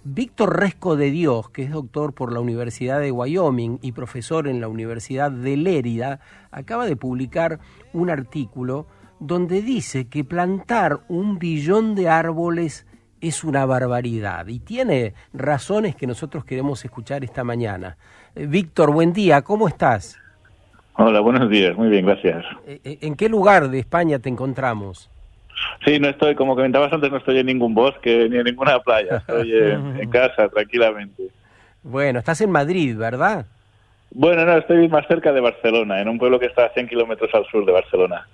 Víctor Resco de Dios, que es doctor por la Universidad de Wyoming y profesor en la Universidad de Lérida, acaba de publicar un artículo donde dice que plantar 1.000.000.000 de árboles es una barbaridad y tiene razones que nosotros queremos escuchar esta mañana. Víctor, buen día, ¿cómo estás? Hola, buenos días, muy bien, gracias. ¿En qué lugar de España te encontramos? Sí, no estoy, como comentabas antes, no estoy en ningún bosque ni en ninguna playa, estoy en casa, tranquilamente. Bueno, estás en Madrid, ¿verdad? Bueno, no, estoy más cerca de Barcelona, en un pueblo que está a 100 kilómetros al sur de Barcelona.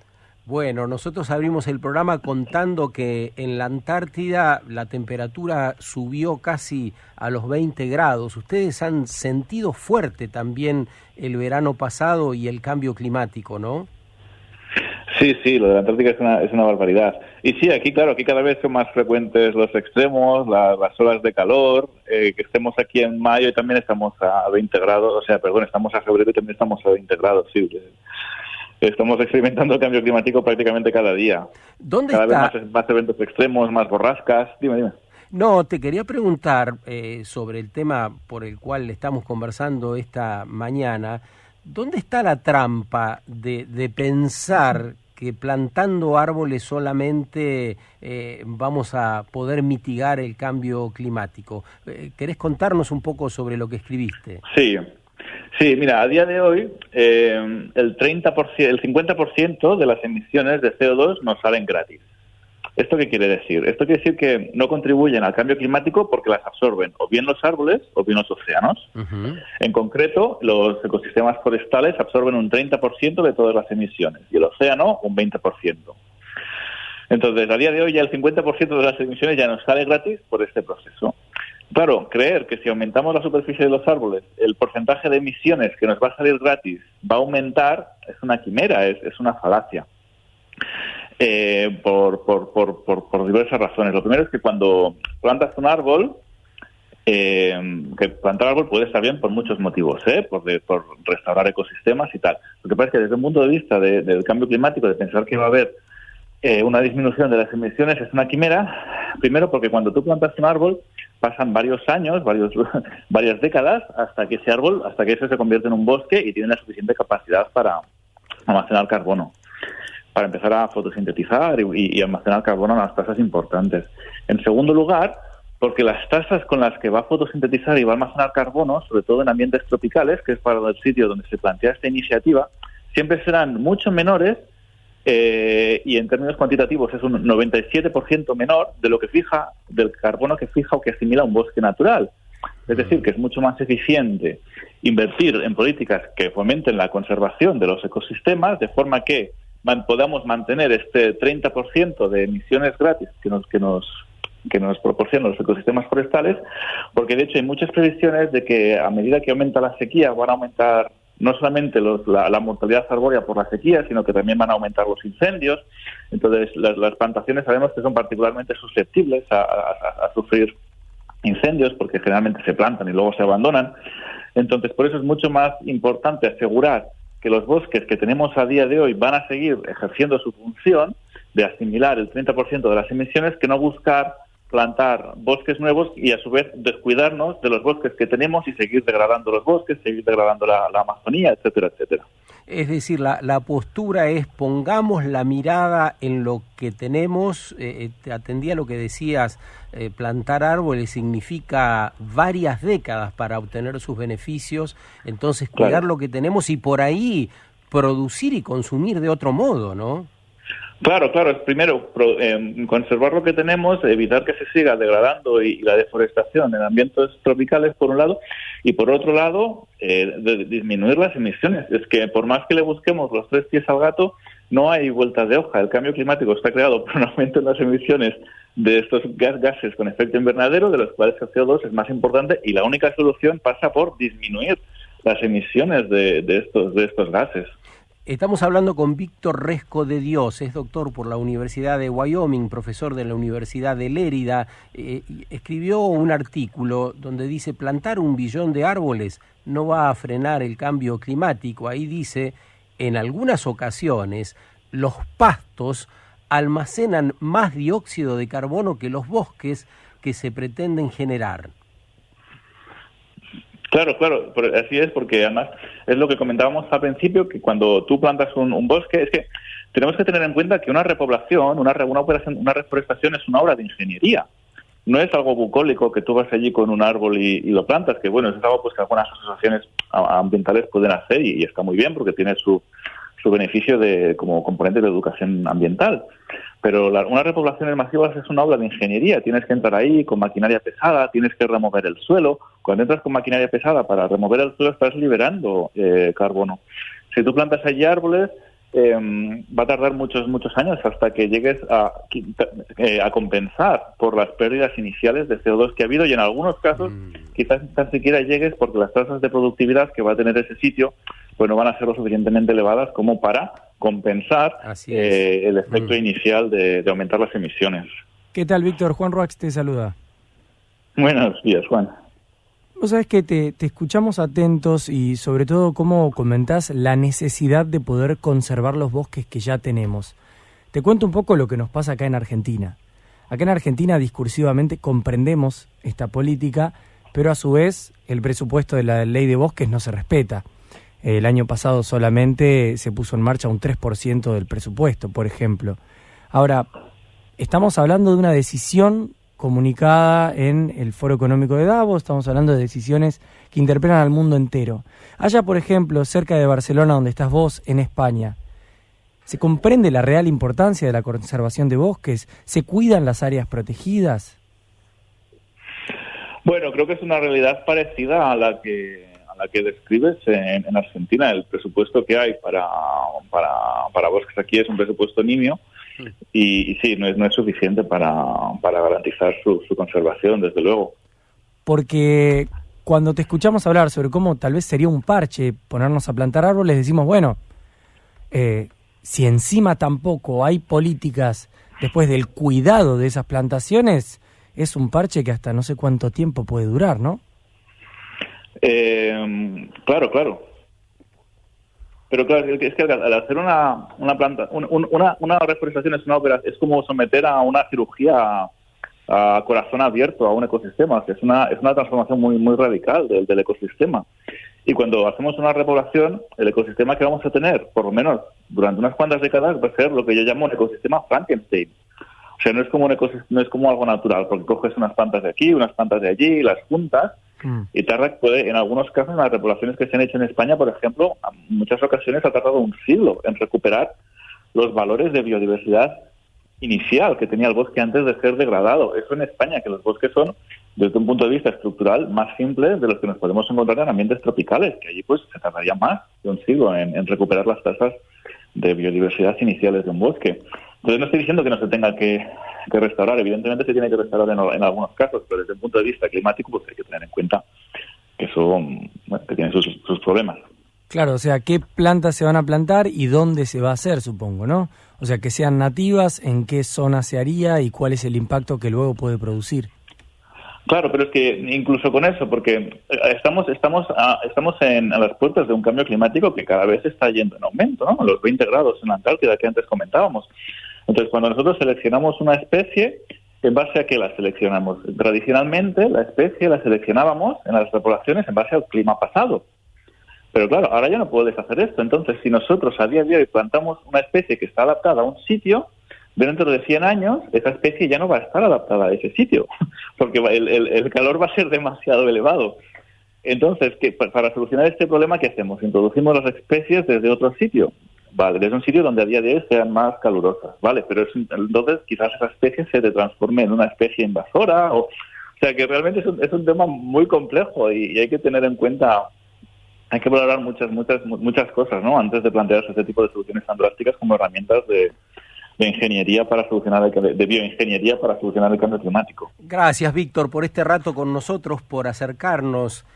Bueno, nosotros abrimos el programa contando que en la Antártida la temperatura subió casi a los 20 grados. Ustedes han sentido fuerte también el verano pasado y el cambio climático, ¿no? Sí, lo de la Antártica es una barbaridad. Y sí, aquí, claro, aquí cada vez son más frecuentes los extremos, las olas de calor, que estemos aquí en mayo y también estamos a 20 grados, estamos a febrero y también estamos a 20 grados, sí. Estamos experimentando el cambio climático prácticamente cada día. ¿Dónde cada está? vez más eventos extremos, más borrascas. Dime. No, te quería preguntar sobre el tema por el cual estamos conversando esta mañana. ¿Dónde está la trampa de pensar que plantando árboles solamente vamos a poder mitigar el cambio climático? ¿Querés contarnos un poco sobre lo que escribiste? Sí, mira, a día de hoy el 50% de las emisiones de CO2 nos salen gratis. ¿Esto qué quiere decir? Esto quiere decir que no contribuyen al cambio climático porque las absorben o bien los árboles o bien los océanos. Uh-huh. En concreto, los ecosistemas forestales absorben un 30% de todas las emisiones y el océano un 20%. Entonces, a día de hoy ya el 50% de las emisiones ya nos sale gratis por este proceso. Claro, creer que si aumentamos la superficie de los árboles, el porcentaje de emisiones que nos va a salir gratis va a aumentar es una quimera, es una falacia. Por diversas razones. Lo primero es que cuando plantas un árbol, que plantar árbol puede estar bien por muchos motivos, por restaurar ecosistemas y tal. Lo que pasa es que desde el punto de vista del cambio climático, de pensar que va a haber una disminución de las emisiones, es una quimera. Primero porque cuando tú plantas un árbol pasan varios años, varias décadas hasta que ese se convierte en un bosque y tiene la suficiente capacidad para almacenar carbono, para empezar a fotosintetizar y almacenar carbono a unas tasas importantes. En segundo lugar, porque las tasas con las que va a fotosintetizar y va a almacenar carbono, sobre todo en ambientes tropicales, que es para el sitio donde se plantea esta iniciativa, siempre serán mucho menores y en términos cuantitativos es un 97% menor de lo que fija, del carbono que fija o que asimila un bosque natural. Es decir, que es mucho más eficiente invertir en políticas que fomenten la conservación de los ecosistemas de forma que podamos mantener este 30% de emisiones gratis que nos proporcionan los ecosistemas forestales, porque de hecho hay muchas previsiones de que a medida que aumenta la sequía van a aumentar no solamente la mortalidad arbórea por la sequía, sino que también van a aumentar los incendios. Entonces las plantaciones sabemos que son particularmente susceptibles a sufrir incendios porque generalmente se plantan y luego se abandonan. Entonces por eso es mucho más importante asegurar que los bosques que tenemos a día de hoy van a seguir ejerciendo su función de asimilar el 30% de las emisiones que no buscar plantar bosques nuevos y a su vez descuidarnos de los bosques que tenemos y seguir degradando los bosques, seguir degradando la Amazonía, etcétera, etcétera. Es decir, la postura es pongamos la mirada en lo que tenemos. Te atendía a lo que decías, plantar árboles significa varias décadas para obtener sus beneficios, entonces cuidar lo que tenemos y por ahí producir y consumir de otro modo, ¿no? Claro, es primero conservar lo que tenemos, evitar que se siga degradando y la deforestación en ambientes tropicales por un lado, y por otro lado disminuir las emisiones. Es que por más que le busquemos los tres pies al gato, no hay vueltas de hoja. El cambio climático está creado por un aumento en las emisiones de estos gases con efecto invernadero, de los cuales el CO2 es más importante, y la única solución pasa por disminuir las emisiones de estos gases. Estamos hablando con Víctor Resco de Dios, es doctor por la Universidad de Wyoming, profesor de la Universidad de Lérida. Escribió un artículo donde dice plantar 1.000.000.000 de árboles no va a frenar el cambio climático. Ahí dice, en algunas ocasiones, los pastos almacenan más dióxido de carbono que los bosques, que se pretenden generar. Claro, así es, porque además es lo que comentábamos al principio, que cuando tú plantas un bosque, es que tenemos que tener en cuenta que una repoblación, una reforestación es una obra de ingeniería. No es algo bucólico que tú vas allí con un árbol y lo plantas, que bueno, es algo pues que algunas asociaciones ambientales pueden hacer y está muy bien porque tiene su beneficio como componente de educación ambiental. Pero una repoblación masiva es una obra de ingeniería. Tienes que entrar ahí con maquinaria pesada, tienes que remover el suelo. Cuando entras con maquinaria pesada para remover el suelo estás liberando carbono. Si tú plantas allí árboles, va a tardar muchos años hasta que llegues a compensar por las pérdidas iniciales de CO2 que ha habido, y en algunos casos quizás ni tan siquiera llegues porque las tasas de productividad que va a tener ese sitio pues no van a ser lo suficientemente elevadas como para compensar el efecto inicial de aumentar las emisiones. ¿Qué tal, Víctor? Juan Roax te saluda. Buenos días, Juan. Vos sabés que te escuchamos atentos y sobre todo cómo comentás la necesidad de poder conservar los bosques que ya tenemos. Te cuento un poco lo que nos pasa acá en Argentina. Acá en Argentina discursivamente comprendemos esta política, pero a su vez el presupuesto de la ley de bosques no se respeta. El año pasado solamente se puso en marcha un 3% del presupuesto, por ejemplo. Ahora, estamos hablando de una decisión comunicada en el Foro Económico de Davos, estamos hablando de decisiones que interpelan al mundo entero. Allá, por ejemplo, cerca de Barcelona, donde estás vos, en España, ¿se comprende la real importancia de la conservación de bosques? ¿Se cuidan las áreas protegidas? Bueno, creo que es una realidad parecida a la que describes en Argentina. El presupuesto que hay para bosques aquí es un presupuesto nimio. Y sí, no es suficiente para garantizar su conservación, desde luego. Porque cuando te escuchamos hablar sobre cómo tal vez sería un parche ponernos a plantar árboles, decimos, bueno, si encima tampoco hay políticas después del cuidado de esas plantaciones, es un parche que hasta no sé cuánto tiempo puede durar, ¿no? Claro. Pero claro, es que al hacer una reforestación es como someter a una cirugía a corazón abierto a un ecosistema. Es una transformación muy radical del ecosistema. Y cuando hacemos una repoblación, el ecosistema que vamos a tener, por lo menos durante unas cuantas décadas, va a ser lo que yo llamo un ecosistema Frankenstein. O sea, no es como algo natural, porque coges unas plantas de aquí, unas plantas de allí, las juntas. Y en algunos casos, en las repoblaciones que se han hecho en España, por ejemplo, en muchas ocasiones ha tardado un siglo en recuperar los valores de biodiversidad inicial que tenía el bosque antes de ser degradado. Eso en España, que los bosques son, desde un punto de vista estructural, más simples de los que nos podemos encontrar en ambientes tropicales, que allí pues se tardaría más de un siglo en recuperar las tasas de biodiversidad iniciales de un bosque. Entonces no estoy diciendo que no se tenga que restaurar, evidentemente se tiene que restaurar en algunos casos, pero desde el punto de vista climático pues hay que tener en cuenta que que tienen sus problemas. Claro, o sea, ¿qué plantas se van a plantar y dónde se va a hacer, supongo, no? O sea, que sean nativas, ¿en qué zona se haría y cuál es el impacto que luego puede producir? Claro, pero es que incluso con eso, porque estamos a las puertas de un cambio climático que cada vez está yendo en aumento, ¿no? Los 20 grados en la Antártida que antes comentábamos. Entonces, cuando nosotros seleccionamos una especie, ¿en base a qué la seleccionamos? Tradicionalmente, la especie la seleccionábamos en las repoblaciones en base al clima pasado. Pero claro, ahora ya no puedes hacer esto. Entonces, si nosotros a día de hoy plantamos una especie que está adaptada a un sitio, dentro de 100 años, esa especie ya no va a estar adaptada a ese sitio, porque el calor va a ser demasiado elevado. Entonces, para solucionar este problema, ¿qué hacemos? Introducimos las especies desde otro sitio. Vale, desde un sitio donde a día de hoy sean más calurosas, ¿vale? Pero entonces quizás esa especie se transforme en una especie invasora. O sea, que realmente es un tema muy complejo y hay que tener en cuenta, hay que valorar muchas cosas, ¿no? Antes de plantearse este tipo de soluciones tan drásticas como herramientas de ingeniería para solucionar de bioingeniería para solucionar el cambio climático. Gracias, Víctor, por este rato con nosotros, por acercarnos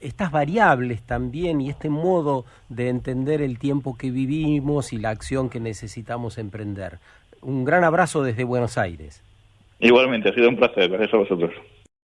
estas variables también y este modo de entender el tiempo que vivimos y la acción que necesitamos emprender. Un gran abrazo desde Buenos Aires. Igualmente, ha sido un placer. Gracias a vosotros.